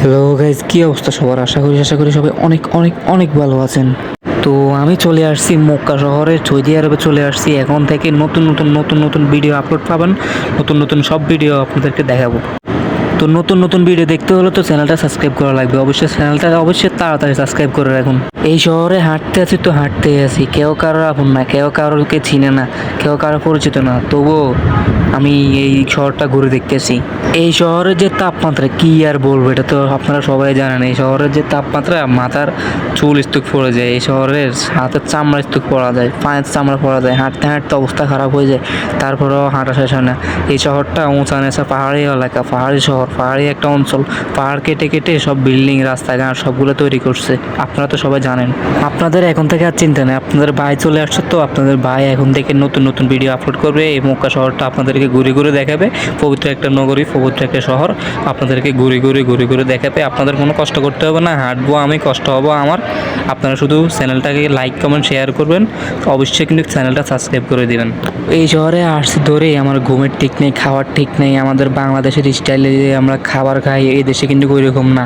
Hello guys, কি অবস্থা সবার? আশা করি সবাই অনেক অনেক অনেক ভালো আছেন। তো আমি চলে আসছি মক্কা শহরে, সৌদি আরবে চলে আসছি। এখন থেকে নতুন ভিডিও আপলোড পাবেন। নতুন নতুন সব ভিডিও আপনাদেরকে দেখাবো। তো নতুন নতুন ভিডিও দেখতে হলে তো চ্যানেলটা সাবস্ক্রাইব করা লাগবে। অবশ্যই তাড়াতাড়ি সাবস্ক্রাইব করে রাখুন। এই শহরে হাঁটতে আছি তো হাঁটতেই আছি, কেউ কারোর আপন না, কেউ কারোরকে চিনে না, কেউ কারো পরিচিত না, তবুও আমি এই শহরটা ঘুরে দেখতেছি। এই শহরের যে তাপমাত্রা কি আর বলবো, এটা তো আপনারা সবাই জানেন। এই শহরের যে তাপমাত্রা, মাথার চুল স্তূপ পড়ে যায়। এই শহরের হাতের চামড়া স্তূপ পড়া যায়, পায়ের চামড়া পড়া যায়, হাঁটতে হাঁটতে অবস্থা খারাপ হয়ে যায়। তারপরেও হাঁটা শেষ হয় না। এই শহরটা উঁচা নেচা পাহাড়ি এলাকা, পাহাড়ি শহর, পাহাড়ি একটা অঞ্চল। পাহাড় কেটে কেটে সব বিল্ডিং, রাস্তাঘাট সবগুলো তৈরি করছে। আপনারা তো সবাই জানেন। আপনাদের এখন থেকে আর চিন্তা নেই, আপনাদের ভাই চলে আসছে। তো আপনাদের ভাই এখন থেকে নতুন নতুন ভিডিও আপলোড করবে। এই মক্কা শহরটা আপনাদেরকে ঘুরে ঘুরে দেখাবে। পবিত্র একটা নগরী, পবিত্র একটা শহর আপনাদেরকে ঘুরে ঘুরে দেখাবে। আপনাদের কোনো কষ্ট করতে হবে না, হাঁটবো আমি, কষ্ট হবো আমার। আপনারা শুধু চ্যানেলটাকে লাইক কমেন্ট শেয়ার করবেন, অবশ্যই কিন্তু চ্যানেলটা সাবস্ক্রাইব করে দিবেন। এই শহরে আসছি ধরেই আমার ঘুমের ঠিক নেই, খাওয়ার ঠিক নেই। আমাদের বাংলাদেশের স্টাইলে যে আমরা খাবার খাই, এই দেশে কিন্তু ওইরকম না।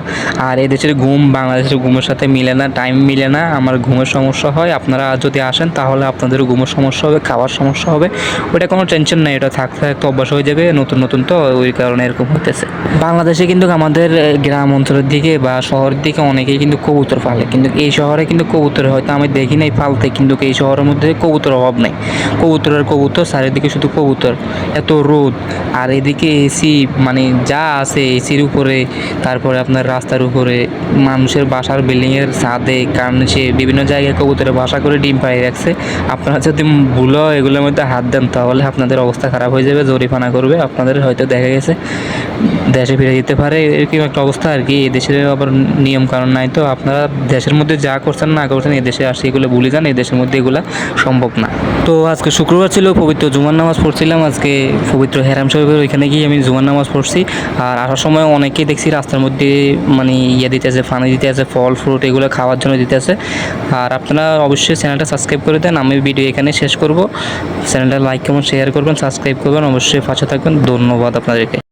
আর এই দেশের ঘুম বাংলাদেশের ঘুমের সাথে মিলে না, টাইম মিলে না। আমার ঘুমের সমস্যা হয়। আপনারা যদি আসেন তাহলে আপনাদেরও ঘুমের সমস্যা হবে, খাওয়ার সমস্যা হবে। ওটা কোনো টেনশন নেই, এটা থাকতে থাকতে অভ্যাস হয়ে যাবে। নতুন তো ওই কারণে এরকম হতেছে। বাংলাদেশে কিন্তু আমাদের গ্রাম অঞ্চলের দিকে বা শহরের দিকে অনেকেই কিন্তু কবুতর পালে, কিন্তু এই শহরে কিন্তু কবুতর হয়তো আমি দেখি নাই পালতে, কিন্তু এই শহরের মধ্যে কবুতর অভাব নেই। কবুতর চারিদিকে শুধু কবুতর। এত রোদ, আর এদিকে এসি, মানে যা আছে এসির উপরে, তারপরে আপনার রাস্তার উপরে, মানুষের বাসার বিল্ডিংয়ের ছাদে, কার্নিশে, বিভিন্ন জায়গায় কবুতরে বাসা করে ডিম পাড়িয়ে রাখছে। আপনারা যদি ভুলও এগুলোর মধ্যে হাত দেন তাহলে আপনাদের অবস্থা খারাপ হয়ে যাবে, জরিমানা করবে। আপনাদের হয়তো দেখা গেছে দেশে ফিরে যেতে পারে, এরকম একটা অবস্থা আর কি। এদেশের আবার নিয়ম কানুন নাই। তো আপনারা দেশের মধ্যে যা করছেন না করছেন, এদেশে আসি এগুলো ভুলে যান। এই দেশের মধ্যে এগুলো সম্ভব না। তো আজকে শুক্রবার ছিল, পবিত্র জুমার নামাজ পড়ছিলাম। আজকে পবিত্র হেরাম শরীফের ওইখানে গিয়ে আমি জুমার নামাজ পড়ছি। আর আসার সময় অনেকেই দেখছি রাস্তার মধ্যে মানে দিতে আছে, পানি দিতে আছে, ফল ফ্রুট এগুলো খাওয়ার জন্য দিতে আছে। আর আপনারা অবশ্যই চ্যানেলটা সাবস্ক্রাইব করে দেন। আমি ভিডিও এখানে শেষ করব। চ্যানেলটা লাইক কমেন্ট শেয়ার করবেন, সাবস্ক্রাইব করবেন, অবশ্যই পাশে থাকবেন। ধন্যবাদ আপনাদেরকে।